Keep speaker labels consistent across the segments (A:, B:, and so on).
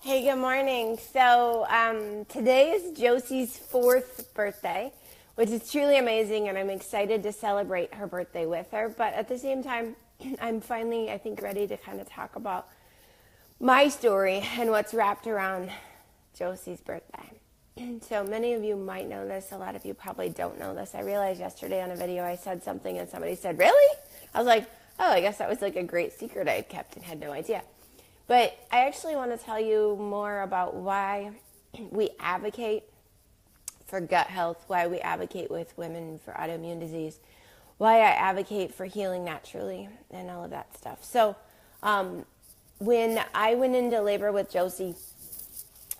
A: Hey, good morning. So today is Josie's fourth birthday, which is truly amazing, and I'm excited to celebrate her birthday with her. But at the same time, I'm finally, I think, ready to kind of talk about my story and what's wrapped around Josie's birthday. So many of you might know this. A lot of you probably don't know this. I realized yesterday on a video I said something and somebody said, "Really?" I was like, "Oh, I guess that was like a great secret I kept and had no idea." But I actually want to tell you more about why we advocate for gut health, why we advocate with women for autoimmune disease, why I advocate for healing naturally, and all of that stuff. So when I went into labor with Josie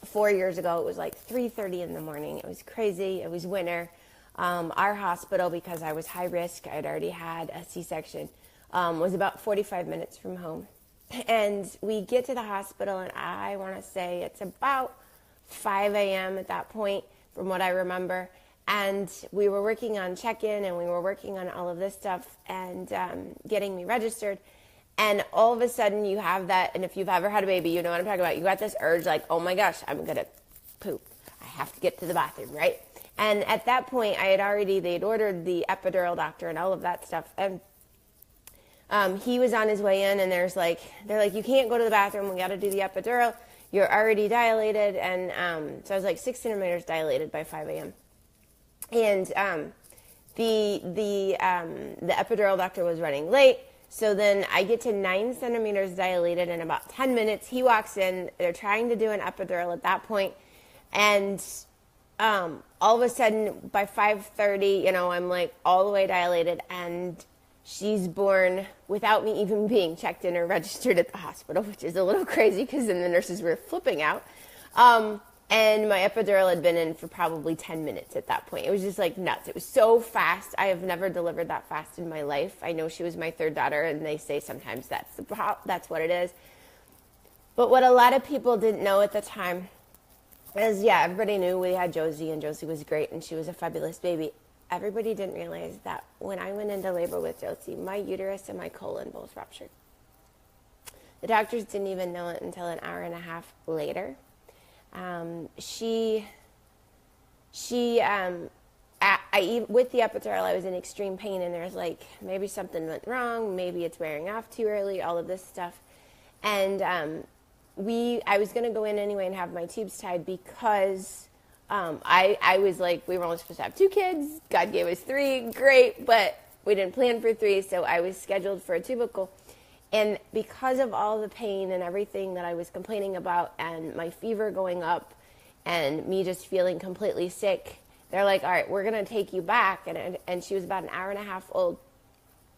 A: 4 years ago, it was like 3:30 in the morning. It was crazy. It was winter. Our hospital, because I was high risk, I'd already had a C-section, was about 45 minutes from home. And we get to the hospital, and I want to say it's about 5 a.m. at that point, from what I remember. And we were working on check-in, and we were working on all of this stuff and getting me registered. And all of a sudden, you have that, and if you've ever had a baby, you know what I'm talking about. You got this urge like, oh my gosh, I'm going to poop. I have to get to the bathroom, right? And at that point, they'd ordered the epidural doctor and all of that stuff. And he was on his way in, and they're like, you can't go to the bathroom. We got to do the epidural. You're already dilated. And so I was like 6 centimeters dilated by 5 a.m. And the epidural doctor was running late. So then I get to 9 centimeters dilated in about 10 minutes. He walks in. They're trying to do an epidural at that point. And all of a sudden, by 5:30, I'm like all the way dilated, and she's born without me even being checked in or registered at the hospital, which is a little crazy because then the nurses were flipping out. And my epidural had been in for probably 10 minutes at that point. It was just like nuts. It was so fast. I have never delivered that fast in my life. I know she was my third daughter, and they say sometimes that's what it is. But what a lot of people didn't know at the time is, everybody knew we had Josie, and Josie was great, and she was a fabulous baby. Everybody didn't realize that when I went into labor with Josie, my uterus and my colon both ruptured. The doctors didn't even know it until an hour and a half later. With the epidural, I was in extreme pain, and there's like, maybe something went wrong, maybe it's wearing off too early, all of this stuff. And I was going to go in anyway and have my tubes tied because I was like, we were only supposed to have 2 kids. God gave us 3, great, but we didn't plan for 3, so I was scheduled for a tubercle. And because of all the pain and everything that I was complaining about, and my fever going up, and me just feeling completely sick, they're like, all right, we're going to take you back. And she was about an hour and a half old.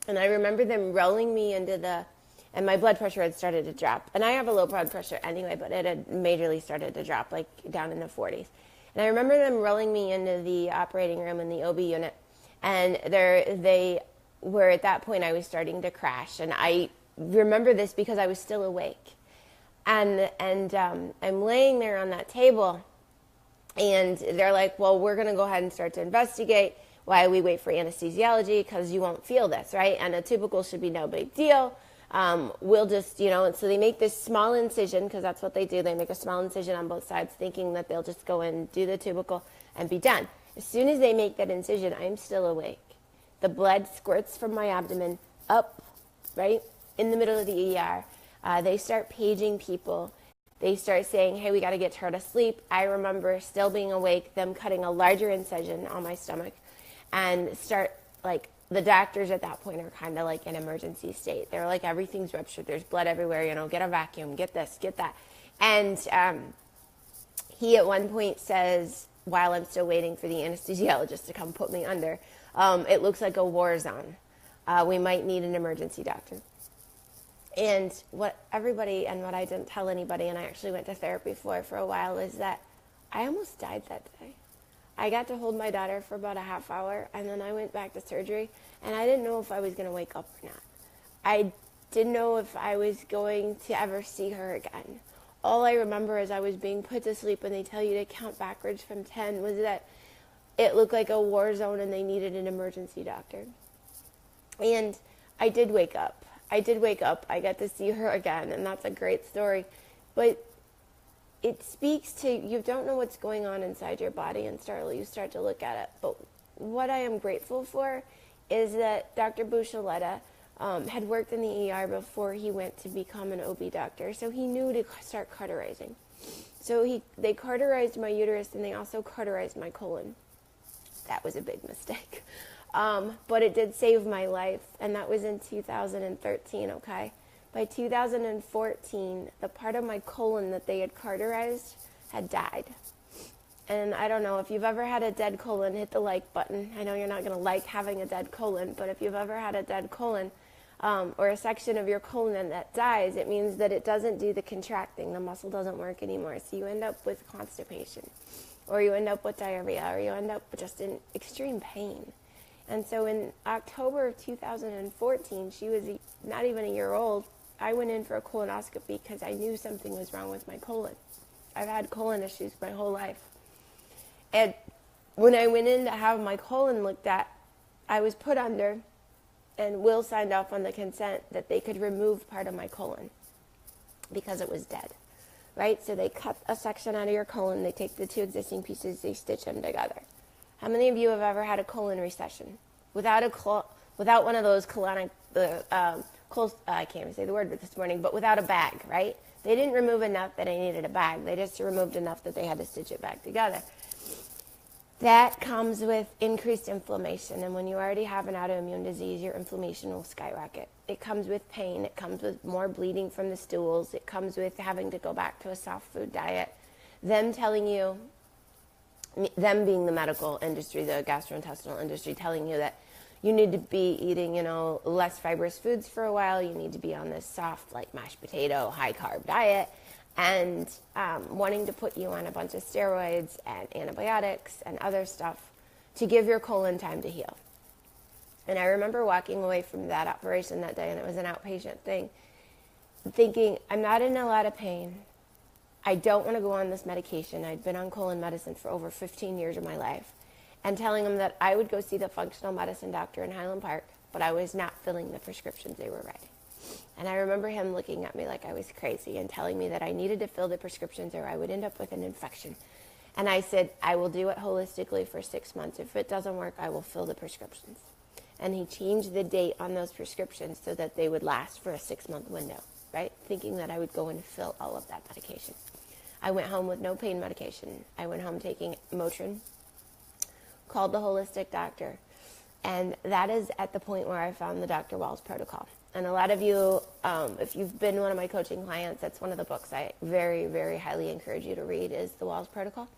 A: And I remember them rolling me into and my blood pressure had started to drop. And I have a low blood pressure anyway, but it had majorly started to drop, like down in the 40s. And I remember them rolling me into the operating room in the OB unit. And they were, at that point, I was starting to crash. And I remember this because I was still awake. And I'm laying there on that table. And they're like, well, we're going to go ahead and start to investigate while we wait for anesthesiology, because you won't feel this, right? And a tubercle should be no big deal. We'll just, and so they make this small incision, because that's what they do. They make a small incision on both sides, thinking that they'll just go in, do the tubercle, and be done. As soon as they make that incision, I'm still awake. The blood squirts from my abdomen up, right, in the middle of the ER. They start paging people. They start saying, hey, we got to get her to sleep. I remember still being awake, them cutting a larger incision on my stomach, and start, like, the doctors at that point are kind of like in emergency state. They're like, everything's ruptured. There's blood everywhere. Get a vacuum. Get this. Get that. And he at one point says, while I'm still waiting for the anesthesiologist to come put me under, it looks like a war zone. We might need an emergency doctor. And what I didn't tell anybody, and I actually went to therapy for a while, is that I almost died that day. I got to hold my daughter for about a half hour, and then I went back to surgery, and I didn't know if I was going to wake up or not. I didn't know if I was going to ever see her again. All I remember as I was being put to sleep, and they tell you to count backwards from 10, was that it looked like a war zone and they needed an emergency doctor. And I did wake up. I got to see her again, and that's a great story. But it speaks to, you don't know what's going on inside your body and you start to look at it. But what I am grateful for is that Dr. Bushaletta had worked in the ER before he went to become an OB doctor, so he knew to start cauterizing. So they cauterized my uterus, and they also cauterized my colon. That was a big mistake. But it did save my life, and that was in 2013, okay? By 2014, the part of my colon that they had cauterized had died. And I don't know, if you've ever had a dead colon, hit the like button. I know you're not going to like having a dead colon, but if you've ever had a dead colon, or a section of your colon that dies, it means that it doesn't do the contracting. The muscle doesn't work anymore. So you end up with constipation, or you end up with diarrhea, or you end up just in extreme pain. And so in October of 2014, she was not even a year old, I went in for a colonoscopy because I knew something was wrong with my colon. I've had colon issues my whole life. And when I went in to have my colon looked at, I was put under, and Will signed off on the consent that they could remove part of my colon because it was dead, right? So they cut a section out of your colon, they take the two existing pieces, they stitch them together. How many of you have ever had a colon recession without one of those colonic, I can't even say the word this morning, but without a bag, right? They didn't remove enough that I needed a bag. They just removed enough that they had to stitch it back together. That comes with increased inflammation, and when you already have an autoimmune disease, your inflammation will skyrocket. It comes with pain. It comes with more bleeding from the stools. It comes with having to go back to a soft food diet. Them telling you, them being the medical industry, the gastrointestinal industry, telling you that you need to be eating, less fibrous foods for a while. You need to be on this soft, like mashed potato, high-carb diet. And wanting to put you on a bunch of steroids and antibiotics and other stuff to give your colon time to heal. And I remember walking away from that operation that day, and it was an outpatient thing, thinking, I'm not in a lot of pain. I don't want to go on this medication. I'd been on colon medicine for over 15 years of my life. And telling them that I would go see the functional medicine doctor in Highland Park, but I was not filling the prescriptions they were writing. And I remember him looking at me like I was crazy and telling me that I needed to fill the prescriptions or I would end up with an infection. And I said, I will do it holistically for 6 months. If it doesn't work, I will fill the prescriptions. And he changed the date on those prescriptions so that they would last for a 6-month window, right? Thinking that I would go and fill all of that medication. I went home with no pain medication. I went home taking Motrin, called the holistic doctor. And that is at the point where I found the Dr. Wahls protocol. And a lot of you, if you've been one of my coaching clients, that's one of the books I very, very highly encourage you to read is the Wahls protocol.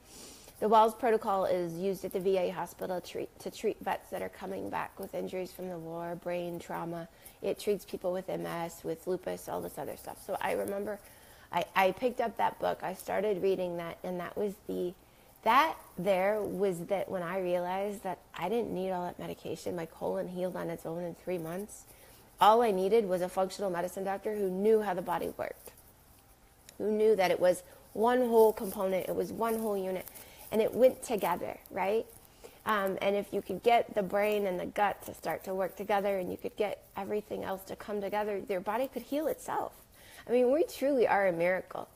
A: The Wahls protocol is used at the VA hospital to treat vets that are coming back with injuries from the war, brain trauma. It treats people with MS, with lupus, all this other stuff. So I remember I picked up that book. I started reading that, and that was that when I realized that I didn't need all that medication. My colon healed on its own in 3 months. All I needed was a functional medicine doctor who knew how the body worked, who knew that it was one whole component, it was one whole unit, and it went together, right? And if you could get the brain and the gut to start to work together and you could get everything else to come together, your body could heal itself. I mean, we truly are a miracle.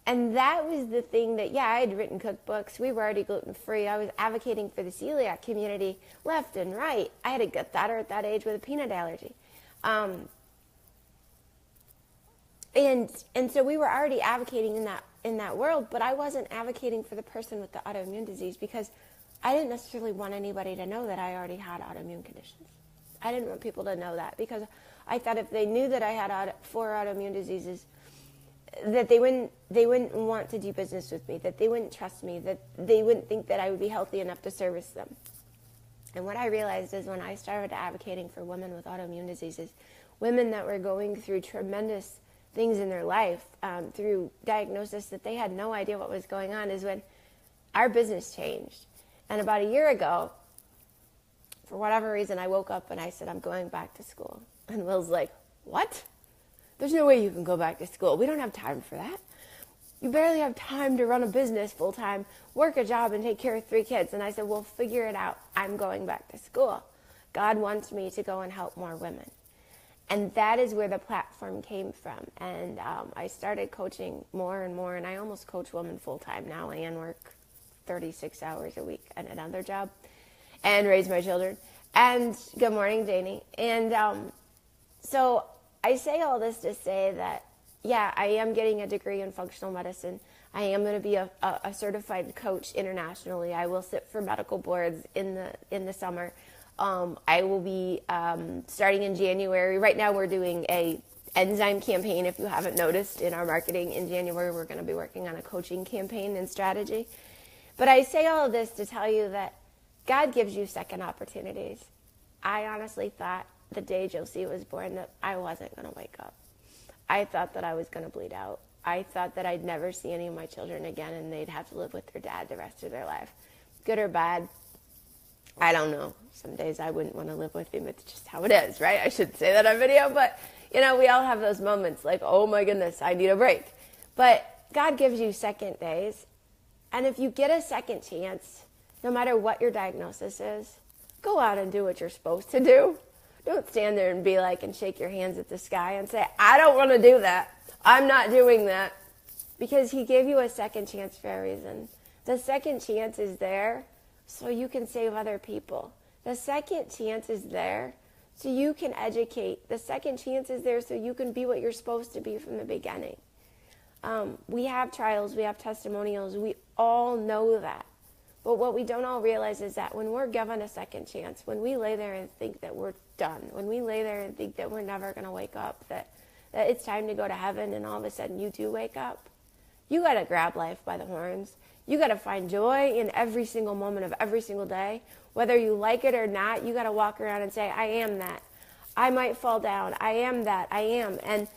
A: And that was the thing that, I had written cookbooks. We were already gluten-free. I was advocating for the celiac community left and right. I had a daughter at that age with a peanut allergy. And so we were already advocating in that world, but I wasn't advocating for the person with the autoimmune disease because I didn't necessarily want anybody to know that I already had autoimmune conditions. I didn't want people to know that because I thought if they knew that I had 4 autoimmune diseases, that they wouldn't want to do business with me, that they wouldn't trust me, that they wouldn't think that I would be healthy enough to service them. And what I realized is when I started advocating for women with autoimmune diseases, women that were going through tremendous things in their life, through diagnosis that they had no idea what was going on, is when our business changed. And about a year ago, for whatever reason, I woke up and I said, I'm going back to school. And Will's like, what? There's no way you can go back to school. We don't have time for that. You barely have time to run a business full time, work a job, and take care of 3 kids. And I said, well, figure it out. I'm going back to school. God wants me to go and help more women. And that is where the platform came from. And I started coaching more and more, and I almost coach women full-time now and work 36 hours a week at another job and raise my children. And good morning, Janie. And so I say all this to say that, yeah, I am getting a degree in functional medicine. I am going to be a certified coach internationally. I will sit for medical boards in the summer. I will be starting in January. Right now we're doing a enzyme campaign. If you haven't noticed in our marketing, in January we're going to be working on a coaching campaign and strategy. But I say all of this to tell you that God gives you second opportunities. I honestly thought the day Josi was born that I wasn't going to wake up. I thought that I was going to bleed out. I thought that I'd never see any of my children again and they'd have to live with their dad the rest of their life. Good or bad, I don't know. Some days I wouldn't want to live with him. It's just how it is, right? I shouldn't say that on video, but, you know, we all have those moments like, oh my goodness, I need a break. But God gives you second days. And if you get a second chance, no matter what your diagnosis is, go out and do what you're supposed to do. Don't stand there and be like, and shake your hands at the sky and say, I don't want to do that. I'm not doing that. Because he gave you a second chance for a reason. The second chance is there so you can save other people. The second chance is there so you can educate. The second chance is there so you can be what you're supposed to be from the beginning. We have trials, we have testimonials, we all know that. But what we don't all realize is that when we're given a second chance, when we lay there and think that we're done, when we lay there and think that we're never going to wake up, that it's time to go to heaven, and all of a sudden you do wake up, you got to grab life by the horns. You got to find joy in every single moment of every single day. Whether you like it or not, you got to walk around and say, I am that. I might fall down. I am that. I am. And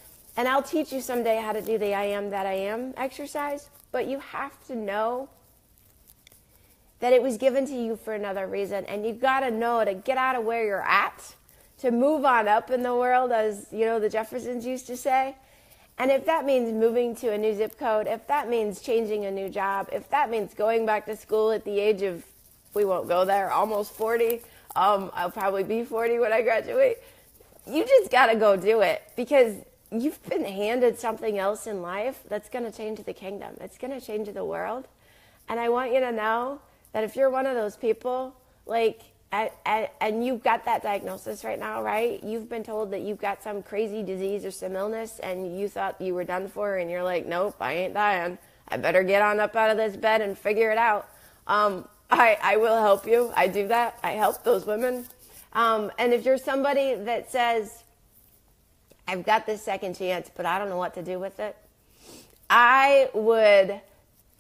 A: I'll teach you someday how to do the I am that I am exercise, but you have to know that it was given to you for another reason. And you got to know to get out of where you're at, to move on up in the world, as you know the Jeffersons used to say. And if that means moving to a new zip code, if that means changing a new job, if that means going back to school at the age of, we won't go there, almost 40, I'll probably be 40 when I graduate. You just got to go do it, because you've been handed something else in life that's going to change the kingdom. It's going to change the world. And I want you to know that if you're one of those people, like, and you've got that diagnosis right now, right? You've been told that you've got some crazy disease or some illness, and you thought you were done for, and you're like, nope, I ain't dying. I better get on up out of this bed and figure it out. I will help you. I do that. I help those women. And if you're somebody that says, I've got this second chance, but I don't know what to do with it, I would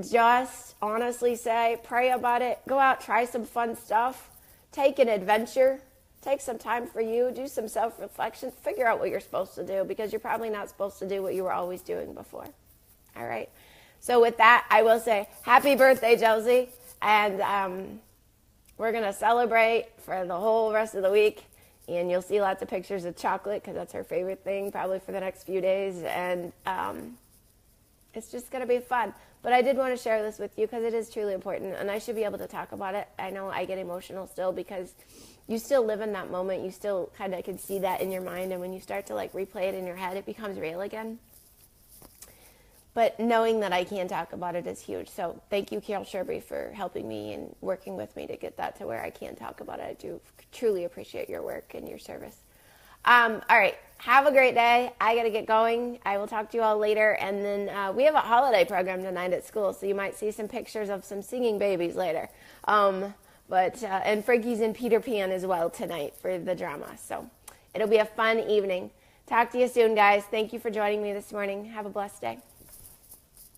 A: just honestly say, pray about it. Go out, try some fun stuff. Take an adventure. Take some time for you. Do some self-reflection. Figure out what you're supposed to do, because you're probably not supposed to do what you were always doing before. All right? So with that, I will say happy birthday, Josie. And we're going to celebrate for the whole rest of the week. And you'll see lots of pictures of chocolate, because that's her favorite thing, probably for the next few days. And it's just going to be fun. But I did want to share this with you because it is truly important, and I should be able to talk about it. I know I get emotional still because you still live in that moment. You still kind of can see that in your mind, and when you start to like replay it in your head, it becomes real again. But knowing that I can talk about it is huge. So thank you, Carol Sherby, for helping me and working with me to get that to where I can talk about it. I do truly appreciate your work and your service. All right. Have a great day. I got to get going. I will talk to you all later. And then we have a holiday program tonight at school, so you might see some pictures of some singing babies later. And Frankie's in Peter Pan as well tonight for the drama. So it'll be a fun evening. Talk to you soon, guys. Thank you for joining me this morning. Have a blessed day.